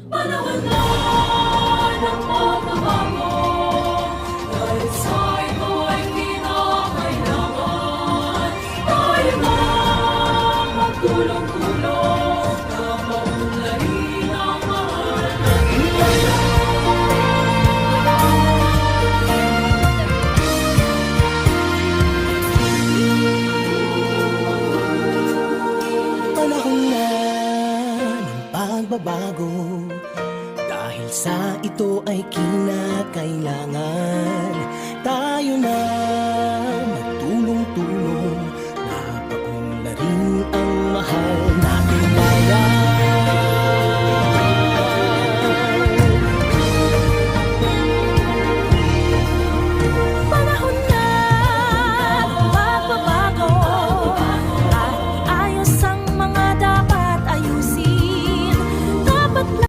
Panahon na ng pagbabago, dahil sa ito ay kinakailangan tayo na magtulong-tulong na maunlarin ang mahal nating bayan. Panahon na ng pagbabago, dahil sa ito ay kinakailangan tayo na magtulong-tulong na paunlarin ang mahal nating bayan.